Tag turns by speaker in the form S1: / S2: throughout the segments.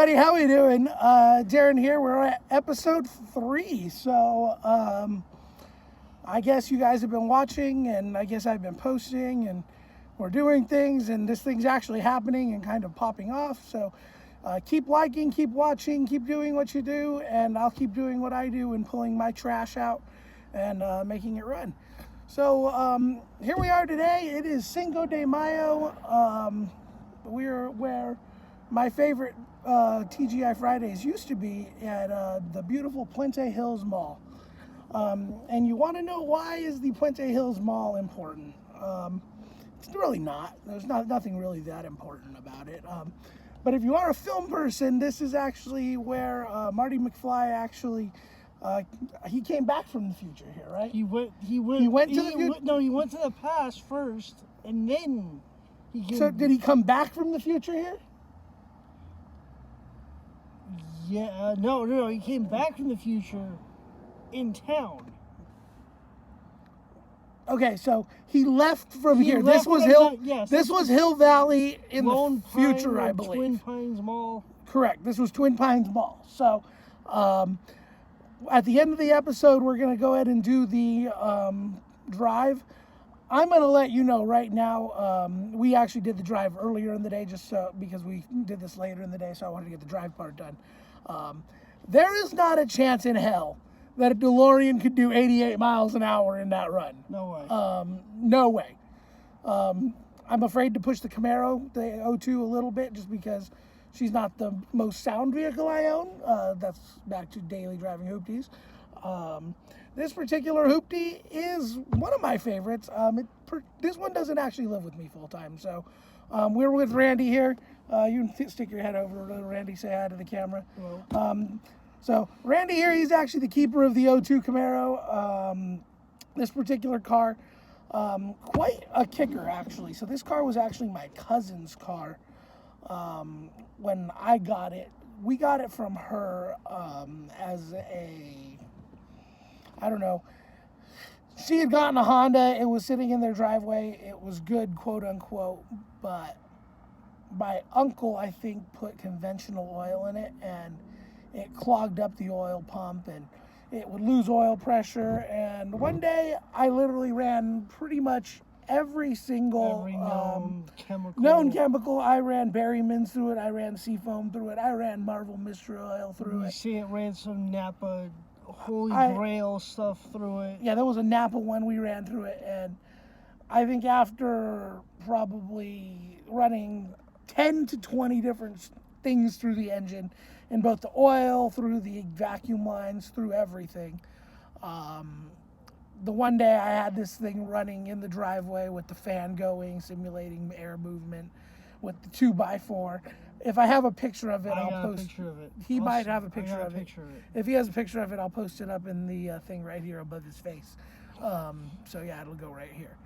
S1: everybody, how we doing? Darren here. We're at episode 3. So I guess you guys have been watching, and I guess I've been posting, and we're doing things, and this thing's actually happening and kind of popping off. So keep liking, keep watching, keep doing what you do, and I'll keep doing what I do and pulling my trash out and making it run. So here we are today. It is Cinco de Mayo. We're where my favorite TGI Fridays used to be at the beautiful Puente Hills Mall. And you want to know, why is the Puente Hills Mall important? It's really not. There's nothing really that important about it. But if you are a film person, this is actually where Marty McFly actually he came back from the future here, right?
S2: He went to the future. No, he went to the past first, and then he came.
S1: So did he come back from the future here?
S2: Yeah, no. He came back from the future in town.
S1: Okay, so he left from here. This was Hill Valley in the future, I believe.
S2: Twin Pines Mall.
S1: Correct. This was Twin Pines Mall. So, at the end of the episode, we're going to go ahead and do the drive. I'm going to let you know right now, we actually did the drive earlier in the day just because we did this later in the day, so I wanted to get the drive part done. There is not a chance in hell that a DeLorean could do 88 miles an hour in that run.
S2: No way.
S1: No way. I'm afraid to push the Camaro, the O2, a little bit just because she's not the most sound vehicle I own. That's back to daily driving hoopties. This particular hoopty is one of my favorites. This one doesn't actually live with me full time. So we're with Randy here. You can stick your head over to Randy, say hi to the camera.
S2: Hello.
S1: So Randy here, he's actually the keeper of the O2 Camaro. This particular car, quite a kicker actually. So this car was actually my cousin's car. When I got it, we got it from her as I don't know. She had gotten a Honda. It was sitting in their driveway. It was good, quote unquote, but my uncle, I think, put conventional oil in it, and it clogged up the oil pump, and it would lose oil pressure. And one day, I literally ran pretty much every single known chemical. I ran Berryman's through it. I ran Seafoam through it. I ran Marvel Mystery Oil through it.
S2: You see, it ran some Napa Holy Grail stuff through it.
S1: Yeah, there was a Napa one we ran through it, and I think after probably running 10 to 20 different things through the engine, in both the oil, through the vacuum lines, through everything. The one day I had this thing running in the driveway with the fan going, simulating air movement with the 2x4. If I have a picture of it, I'll post.
S2: A picture of it.
S1: He might have a picture of it. If he has a picture of it, I'll post it up in the thing right here above his face. So yeah, it'll go right here.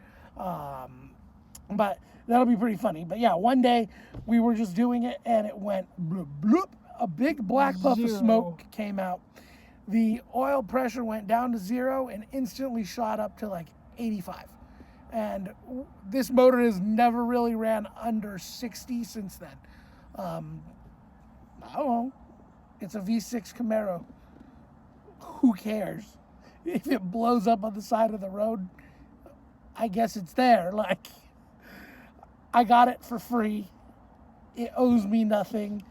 S1: But that'll be pretty funny. But yeah, one day we were just doing it, and it went bloop, bloop. A big black puff of smoke came out. The oil pressure went down to 0 and instantly shot up to like 85. And this motor has never really ran under 60 since then. I don't know. It's a V6 Camaro. Who cares? If it blows up on the side of the road, I guess it's there. Like, I got it for free. It owes me nothing.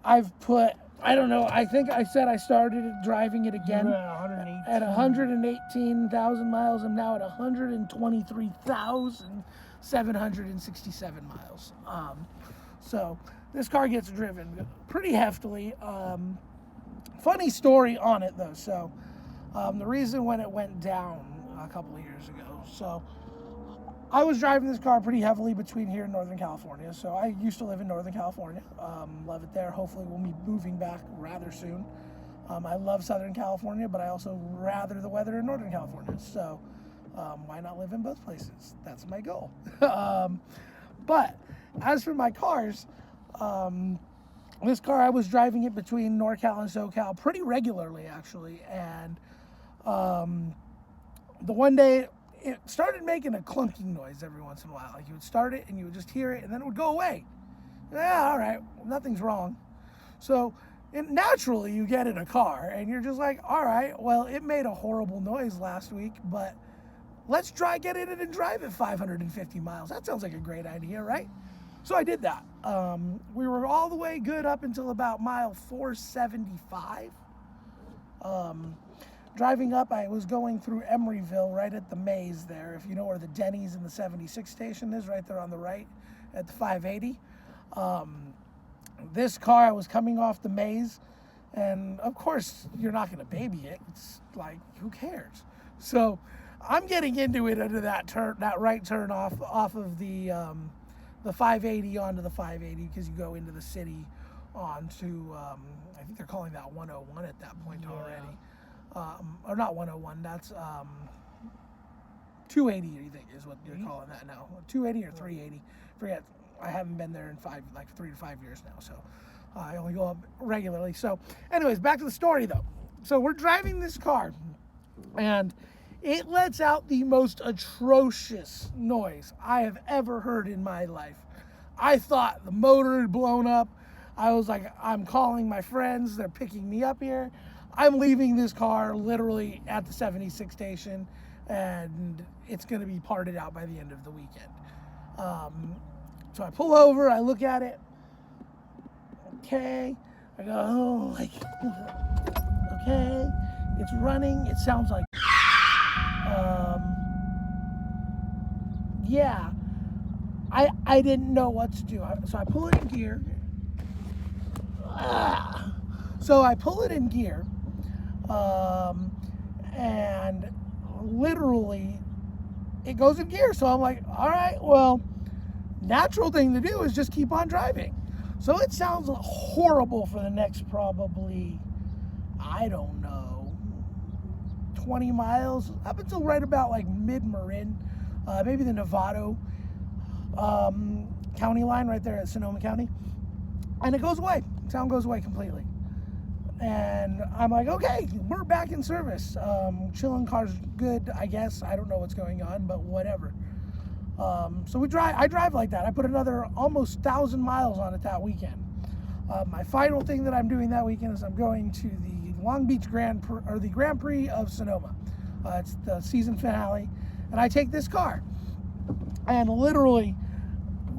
S1: I've put, I don't know, I think I said I started driving it again at 118,000 miles. I'm now at 123,767 miles. So this car gets driven pretty heftily. Funny story on it though. So the reason when it went down a couple of years ago. So I was driving this car pretty heavily between here and Northern California. So I used to live in Northern California. Love it there. Hopefully we'll be moving back rather soon. I love Southern California, but I also rather the weather in Northern California. So why not live in both places? That's my goal. But as for my cars, this car, I was driving it between NorCal and SoCal pretty regularly, actually. And the one day, it started making a clunking noise every once in a while. Like, you would start it, and you would just hear it, and then it would go away. Yeah, all right, nothing's wrong. So naturally you get in a car and you're just like, all right, well, it made a horrible noise last week, but let's get in it and drive it 550 miles. That sounds like a great idea, right? So I did that. We were all the way good up until about mile 475. Driving up, I was going through Emeryville, right at the maze there. If you know where the Denny's and the 76 station is, right there on the right at the 580. This car, I was coming off the maze, and of course, you're not going to baby it. It's like, who cares? So I'm getting into it under that right turn off of the 580 onto the 580, because you go into the city onto, I think they're calling that 101 at that point already. Or not 101, that's 280, I think is what you're calling that now. 280 or 380, forget. I haven't been there in 3 to 5 years now, so I only go up regularly. So anyways, back to the story though. So we're driving this car, and it lets out the most atrocious noise I have ever heard in my life. I thought the motor had blown up. I was like, I'm calling my friends. They're picking me up here. I'm leaving this car literally at the 76 station, and it's going to be parted out by the end of the weekend. So I pull over. I look at it. Okay. I go, oh, like, okay. It's running. It sounds like, yeah. I didn't know what to do. So I pull it in gear. So I pull it in gear, and literally it goes in gear. So I'm like, all right, well, natural thing to do is just keep on driving. So it sounds horrible for the next probably, I don't know, 20 miles, up until right about like mid-Marin, maybe the Novato county line right there at Sonoma County. And it goes away. Sound goes away completely. And I'm like, okay, we're back in service. Chilling car's good, I guess. I don't know what's going on, but whatever. So I drive like that. I put another almost 1,000 miles on it that weekend. My final thing that I'm doing that weekend is I'm going to the Long Beach Grand Prix of Sonoma. It's the season finale, and I take this car. And literally,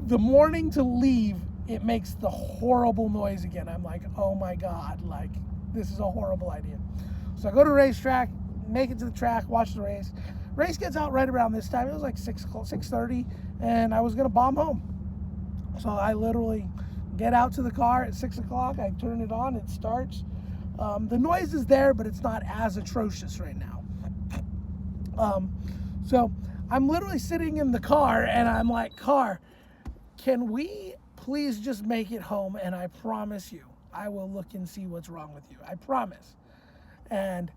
S1: the morning to leave, it makes the horrible noise again. I'm like, oh my God, like, this is a horrible idea. So I go to the racetrack, make it to the track, watch the race. Race gets out right around this time. It was like 6:30, and I was gonna bomb home. So I literally get out to the car at 6 o'clock. I turn it on, it starts. The noise is there, but it's not as atrocious right now. So I'm literally sitting in the car, and I'm like, car, can we please just make it home? And I promise you, I will look and see what's wrong with you. I promise. And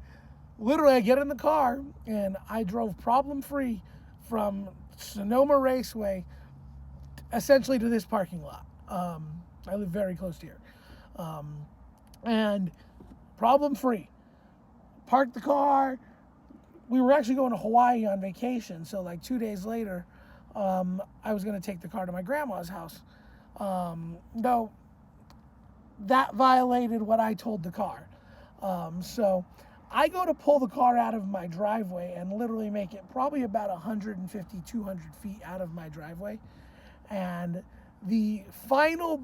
S1: literally, I get in the car, and I drove problem-free from Sonoma Raceway essentially to this parking lot. I live very close to here. And problem-free. Parked the car. We were actually going to Hawaii on vacation, so like 2 days later, I was going to take the car to my grandma's house. No, that violated what I told the car. So I go to pull the car out of my driveway and literally make it probably about 150, 200 feet out of my driveway. And the final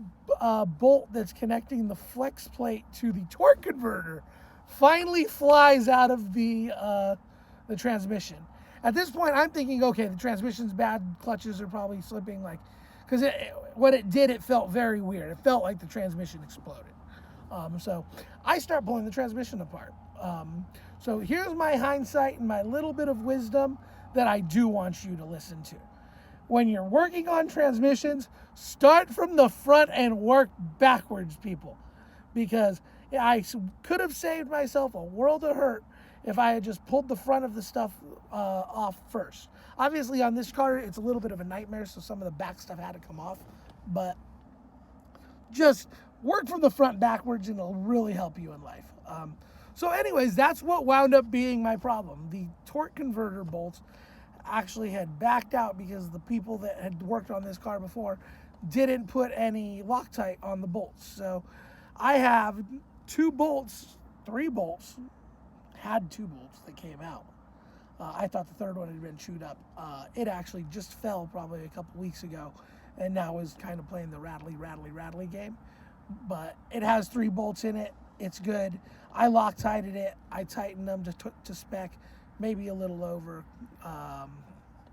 S1: bolt that's connecting the flex plate to the torque converter finally flies out of the transmission. At this point, I'm thinking, okay, the transmission's bad, clutches are probably slipping, like, because what it did, it felt very weird. It felt like the transmission exploded. So I start pulling the transmission apart. So here's my hindsight and my little bit of wisdom that I do want you to listen to. When you're working on transmissions, start from the front and work backwards, people. Because I could have saved myself a world of hurt if I had just pulled the front of the stuff off first. Obviously, on this car, it's a little bit of a nightmare, so some of the back stuff had to come off. But just work from the front backwards, and it'll really help you in life. So anyways, that's what wound up being my problem. The torque converter bolts actually had backed out because the people that had worked on this car before didn't put any Loctite on the bolts. So I have 3 bolts, had 2 bolts that came out. I thought the third one had been chewed up. It actually just fell probably a couple weeks ago, and now is kind of playing the rattly game. But it has 3 bolts in it. It's good. I Loctited it. I tightened them to spec, maybe a little over,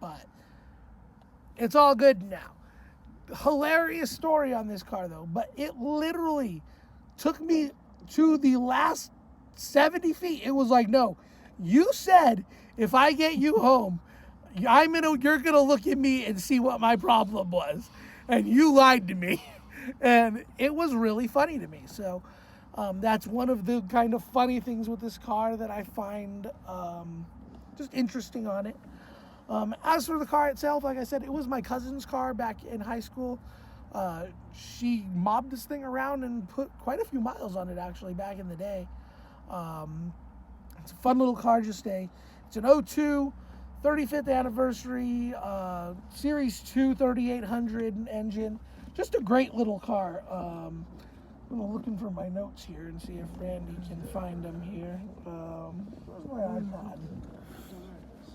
S1: but it's all good now. Hilarious story on this car though, but it literally took me to the last 70 feet. It was like, no, you said if I get you home, you're gonna look at me and see what my problem was, and you lied to me. And it was really funny to me. So that's one of the kind of funny things with this car that I find just interesting on it. As for the car itself, like I said, it was my cousin's car back in high school. She mobbed this thing around and put quite a few miles on it actually back in the day. It's a fun little car, it's an 02 35th anniversary Series 2 3800 engine. Just a great little car. I'm looking for my notes here and see if Randy can find them here. Where's my iPod?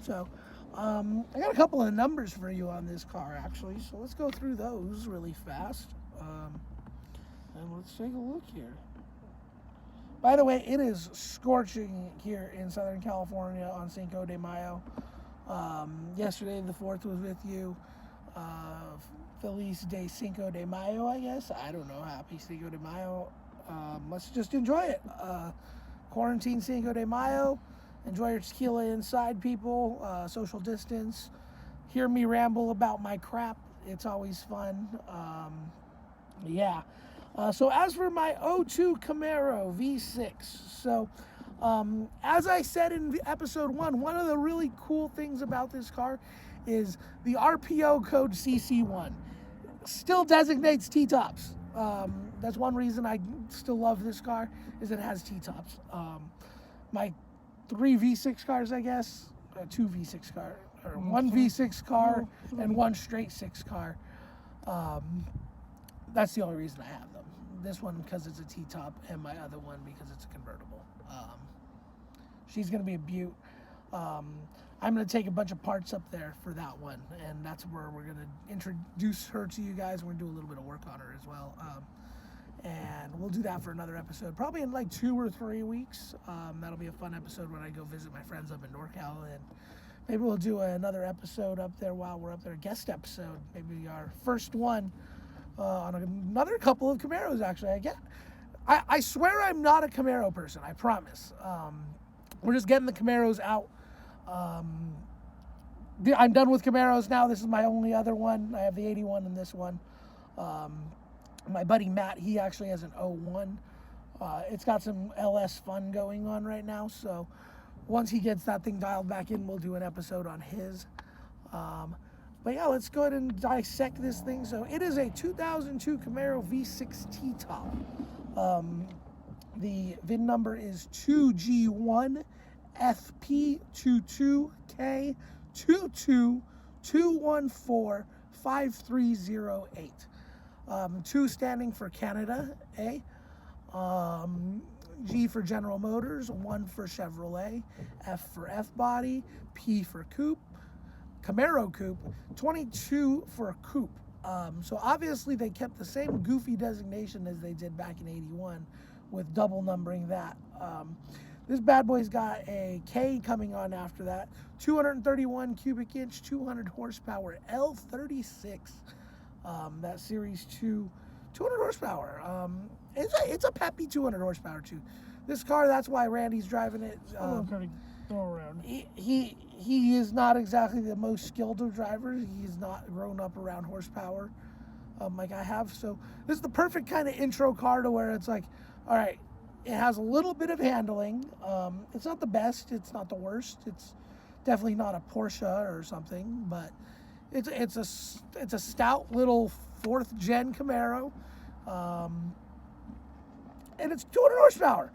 S1: So, I got a couple of numbers for you on this car, actually. So let's go through those really fast. And let's take a look here. By the way, it is scorching here in Southern California on Cinco de Mayo. Yesterday, the 4th was with you. Feliz de Cinco de Mayo, I guess. I don't know. Happy Cinco de Mayo. Let's just enjoy it. Quarantine Cinco de Mayo. Enjoy your tequila inside, people. Social distance. Hear me ramble about my crap. It's always fun. Yeah. So as for my 02 Camaro V6, so as I said in episode 1, one of the really cool things about this car is the RPO code CC1. Still designates T-tops. That's one reason I still love this car, is it has T-tops. My 3 V6 cars, I guess, 2 V6 car, or 1 V6 car and 1 straight 6 car. That's the only reason I have them. This one because it's a T-top, and my other one because it's a convertible. She's going to be a beaut. I'm going to take a bunch of parts up there for that one, and that's where we're going to introduce her to you guys. We're going to do a little bit of work on her as well. And we'll do that for another episode, probably in like 2 or 3 weeks. That'll be a fun episode when I go visit my friends up in NorCal, and maybe we'll do another episode up there while we're up there, a guest episode, maybe our first one on another couple of Camaros, actually. I swear I'm not a Camaro person, I promise. We're just getting the Camaros out. I'm done with Camaros now. This is my only other one. I have the 81 and this one. My buddy Matt, he actually has an 01. It's got some LS fun going on right now, so once he gets that thing dialed back in, we'll do an episode on his. But yeah, let's go ahead and dissect this thing. So it is a 2002 Camaro V6 T-top. The VIN number is 2G1FP22K222145308. 2 standing for Canada, A. G for General Motors, 1 for Chevrolet, F for F-body, P for coupe, Camaro coupe, 22 for coupe. So obviously they kept the same goofy designation as they did back in 81 with double numbering that. This bad boy's got a K coming on after that, 231 cubic inch, 200 horsepower, L36. That Series 2, 200 horsepower. It's a peppy 200 horsepower too. This car, that's why Randy's driving it.
S2: Go around.
S1: He is not exactly the most skilled of drivers. He's not grown up around horsepower like I have. So this is the perfect kind of intro car to where it's like, all right, it has a little bit of handling. It's not the best. It's not the worst. It's definitely not a Porsche or something, but it's a stout little 4th gen Camaro. And it's 200 horsepower.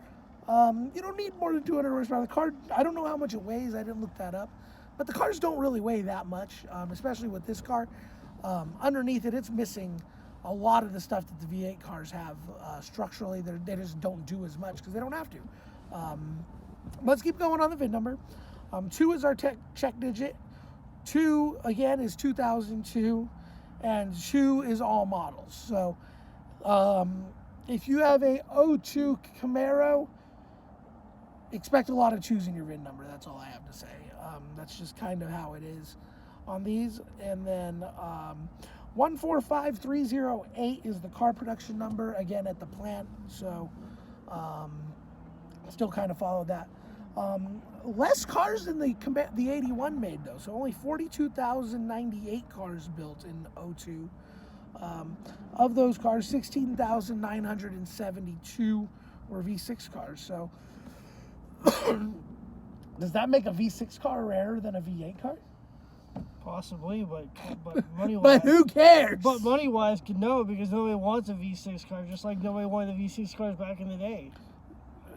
S1: You don't need more than 200 horsepower. The car, I don't know how much it weighs. I didn't look that up. But the cars don't really weigh that much, especially with this car. Underneath it, it's missing a lot of the stuff that the V8 cars have structurally, they just don't do as much because they don't have to. Let's keep going on the VIN number. 2 is our check digit. 2 again is 2002, and 2 is all models. So if you have a 02 Camaro, expect a lot of 2s in your VIN number. That's all I have to say. That's just kind of how it is on these. And then 145308 is the car production number, again at the plant. So still kind of follow that. Less cars than the 81 made though, so only 42,098 cars built in 02. Of those cars, 16,972 were V6 cars. So does that make a V6 car rarer than a V8 car?
S2: Possibly, but money wise.
S1: But who cares?
S2: But money wise, no, because nobody wants a V6 car, just like nobody wanted the V6 cars back in the day.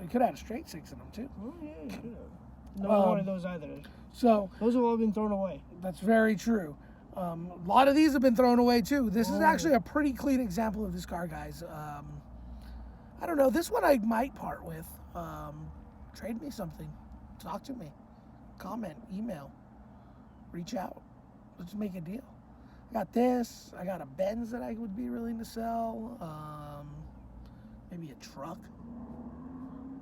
S1: You could have had a straight 6 in them too.
S2: Oh yeah, you could have. Nobody wanted those either.
S1: So
S2: those have all been thrown away.
S1: That's very true. A lot of these have been thrown away too. This is actually a pretty clean example of this car, guys. I don't know. This one I might part with. Trade me something. Talk to me. Comment. Email. Reach out. Let's make a deal. I got this. I got a Benz that I would be willing to sell. Maybe a truck.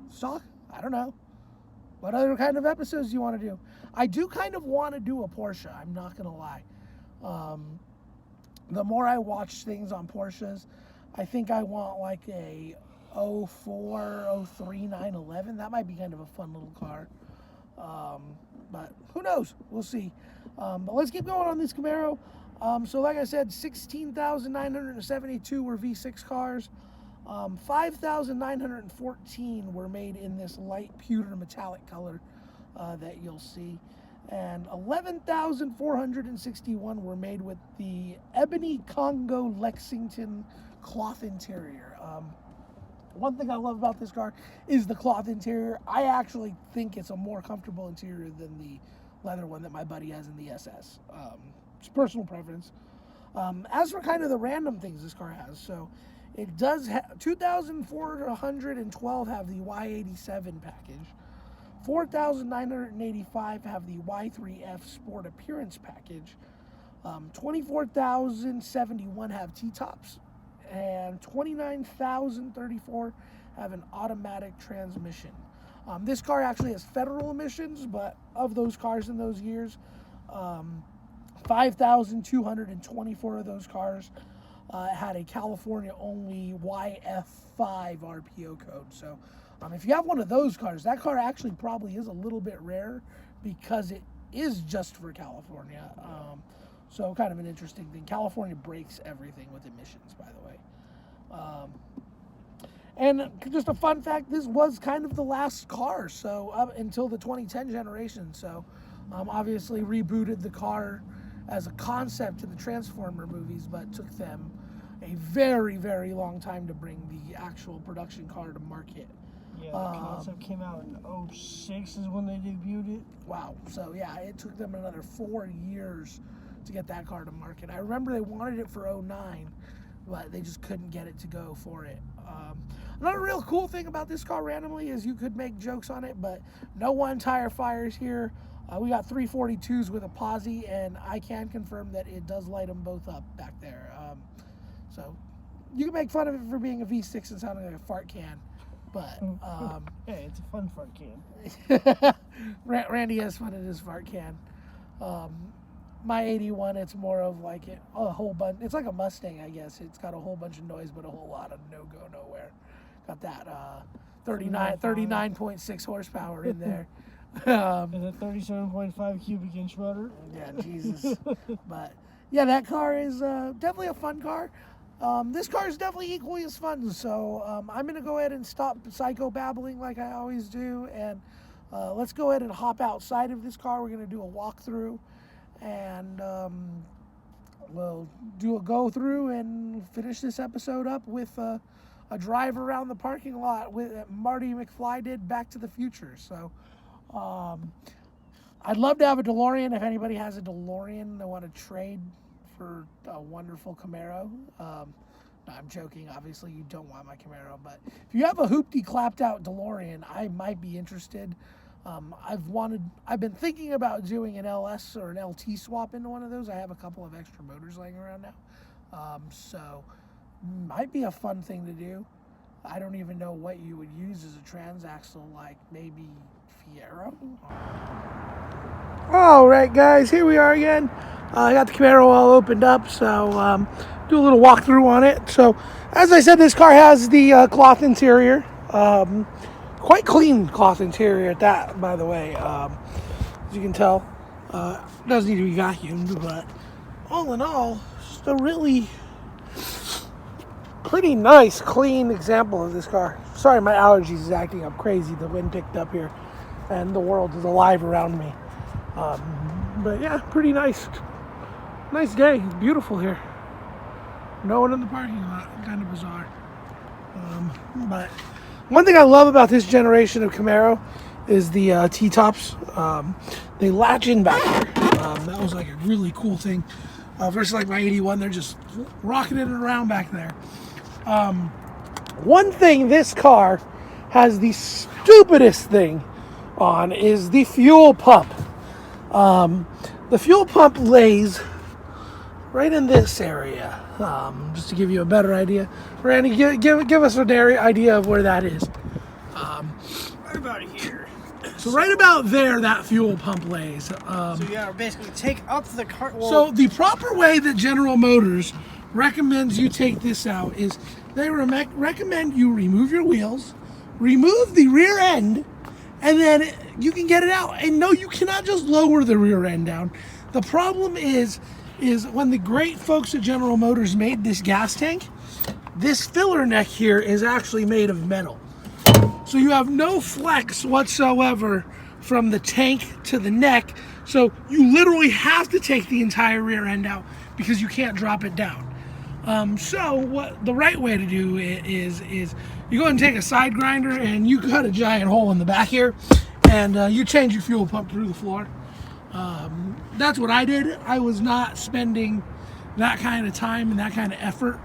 S1: Stock? I don't know. What other kind of episodes do you want to do? I do kind of want to do a Porsche. I'm not going to lie. The more I watch things on Porsches, I think I want like a 04, 03 911. That might be kind of a fun little car. But who knows? We'll see. But let's keep going on this Camaro. So like I said, 16,972 were V6 cars. 5,914 were made in this light pewter metallic color that you'll see. And 11,461 were made with the Ebony Congo Lexington cloth interior. One thing I love about this car is the cloth interior. I actually think it's a more comfortable interior than the leather one that my buddy has in the SS. It's personal preference. As for kind of the random things this car has, so it does have 2,412 have the Y87 package. 4,985 have the Y3F Sport Appearance package. 24,071 have T-tops. And 29,034 have an automatic transmission. This car actually has federal emissions, but of those cars in those years, 5,224 of those cars had a California-only YF5 RPO code. So if you have one of those cars, that car actually probably is a little bit rare because it is just for California. So kind of an interesting thing. California breaks everything with emissions, by the way. And just a fun fact, this was kind of the last car, so up until the 2010 generation. So obviously rebooted the car as a concept to the Transformer movies, but took them a very, very long time to bring the actual production car to market.
S2: Yeah, the concept came out in 06 is when they debuted it.
S1: Wow. So yeah, it took them another 4 years to get that car to market. I remember they wanted it for 09, but they just couldn't get it to go for it. Another real cool thing about this car randomly is you could make jokes on it, but no one tire fires here. We got 342s with a posi, and I can confirm that it does light them both up back there. So you can make fun of it for being a V6 and sounding like a fart can, but
S2: hey, it's a fun fart can.
S1: Randy has fun at his fart can. My 81, it's more of like a whole bunch. It's like a Mustang, I guess. It's got a whole bunch of noise, but a whole lot of no go nowhere. Got that 39.6 horsepower in there.
S2: And a 37.5 cubic inch motor.
S1: Yeah, Jesus. But yeah, that car is definitely a fun car. This car is definitely equally as fun. So I'm going to go ahead and stop psycho babbling like I always do. And let's go ahead and hop outside of this car. We're going to do a walkthrough. And we'll do a go through and finish this episode up with a drive around the parking lot with Marty McFly did Back to the Future. So I'd love to have a DeLorean. If anybody has a DeLorean they want to trade for a wonderful Camaro, I'm joking. Obviously, you don't want my Camaro, but if you have a hoopty clapped out DeLorean, I might be interested. I've been thinking about doing an LS or an LT swap into one of those. I have a couple of extra motors laying around now, so might be a fun thing to do. I don't even know what you would use as a transaxle, like maybe Fiero. All right, guys, here we are again. I got the Camaro all opened up, so do a little walkthrough on it. So, as I said, this car has the cloth interior. Quite clean cloth interior at that, by the way. As you can tell, does need to be vacuumed, but all in all, just a really pretty nice, clean example of this car. Sorry, my allergies is acting up crazy. The wind picked up here, and the world is alive around me. But yeah, pretty nice. Nice day. It's beautiful here. No one in the parking lot. Kind of bizarre. But one thing I love about this generation of Camaro is the T-tops. They latch in back here. That was like a really cool thing. Versus like my 81, they're just rocketing it around back there. One thing this car has the stupidest thing on is the fuel pump. The fuel pump lays right in this area. Just to give you a better idea. Randy, give us an idea of where that is.
S2: Right about here.
S1: So right about there, that fuel pump lays.
S2: So yeah, basically take up the car. Well,
S1: so the proper way that General Motors recommends you take this out is they recommend you remove your wheels, remove the rear end, and then you can get it out. And no, you cannot just lower the rear end down. The problem is when the great folks at General Motors made this gas tank, this filler neck here is actually made of metal. So you have no flex whatsoever from the tank to the neck. So you literally have to take the entire rear end out because you can't drop it down. So what the right way to do it is you go ahead and take a side grinder and you cut a giant hole in the back here, and you change your fuel pump through the floor. That's what I did. I was not spending that kind of time and that kind of effort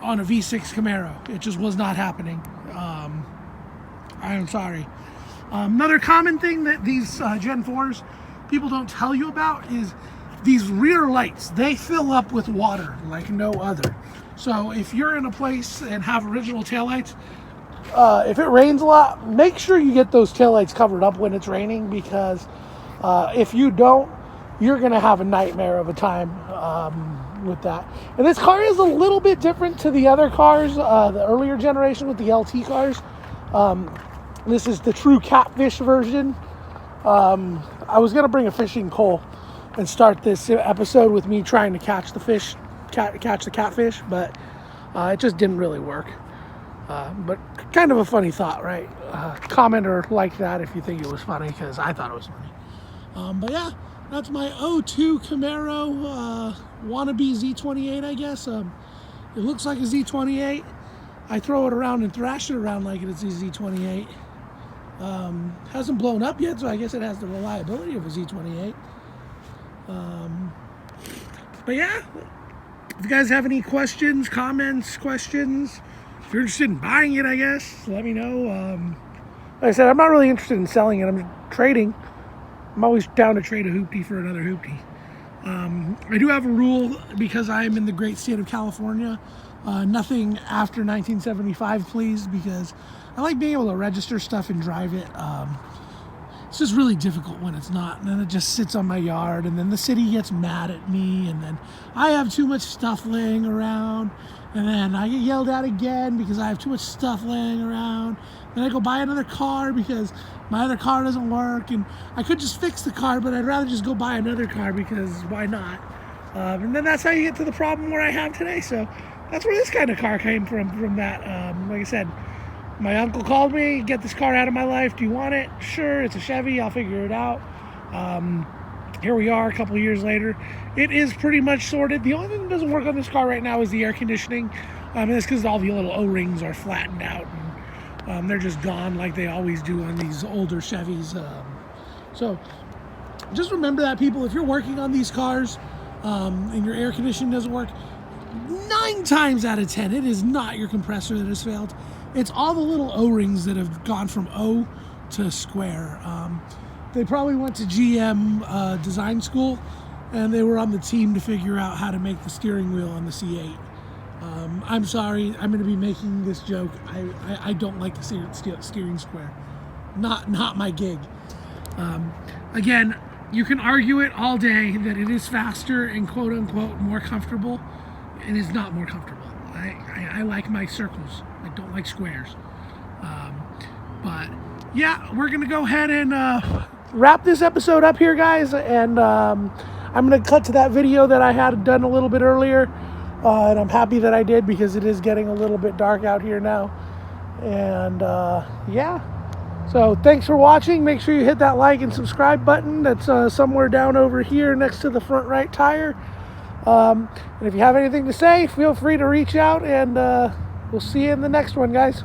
S1: on a V6 Camaro. It just was not happening. I am sorry. Another common thing that these Gen 4s people don't tell you about is these rear lights. They fill up with water like no other. So if you're in a place and have original taillights, if it rains a lot, make sure you get those taillights covered up when it's raining, because if you don't, you're going to have a nightmare of a time with that. And this car is a little bit different to the other cars, the earlier generation with the LT cars. This is the true catfish version. I was going to bring a fishing pole and start this episode with me trying to catch the fish, catch the catfish, but it just didn't really work. But kind of a funny thought, right? Comment or like that if you think it was funny, because I thought it was funny. But yeah, that's my 02 Camaro wannabe Z28, I guess. It looks like a Z28. I throw it around and thrash it around like it's a Z28. Hasn't blown up yet, so I guess it has the reliability of a Z28. But yeah, if you guys have any questions, comments, if you're interested in buying it, I guess, let me know. Like I said, I'm not really interested in selling it. I'm trading. I'm always down to trade a hoopty for another hoopty. I do have a rule, because I am in the great state of California. Nothing after 1975, please, because I like being able to register stuff and drive it. It's just really difficult when it's not, and then it just sits on my yard, and then the city gets mad at me, and then I have too much stuff laying around, and then I get yelled at again because I have too much stuff laying around. Then I go buy another car because my other car doesn't work, and I could just fix the car, but I'd rather just go buy another car because why not? And then that's how you get to the problem where I have today. So that's where this kind of car came from that. Like I said, my uncle called me, get this car out of my life. Do you want it? Sure, it's a Chevy. I'll figure it out. Here we are a couple of years later. It is pretty much sorted. The only thing that doesn't work on this car right now is the air conditioning. And it's because all the little O-rings are flattened out. And, they're just gone like they always do on these older Chevys. So just remember that, people. If you're working on these cars and your air conditioning doesn't work, 9 times out of 10, it is not your compressor that has failed. It's all the little O-rings that have gone from O to square. They probably went to GM design school, and they were on the team to figure out how to make the steering wheel on the C8. I'm sorry, I'm going to be making this joke. I don't like the steering square. Not my gig. Again, you can argue it all day that it is faster and quote unquote more comfortable. It is not more comfortable. I like my circles. I don't like squares. But yeah, we're gonna go ahead and wrap this episode up here, guys. And I'm gonna cut to that video that I had done a little bit earlier. And I'm happy that I did, because it is getting a little bit dark out here now. And yeah. So thanks for watching. Make sure you hit that like and subscribe button. That's somewhere down over here next to the front right tire. And if you have anything to say, feel free to reach out, and we'll see you in the next one, guys.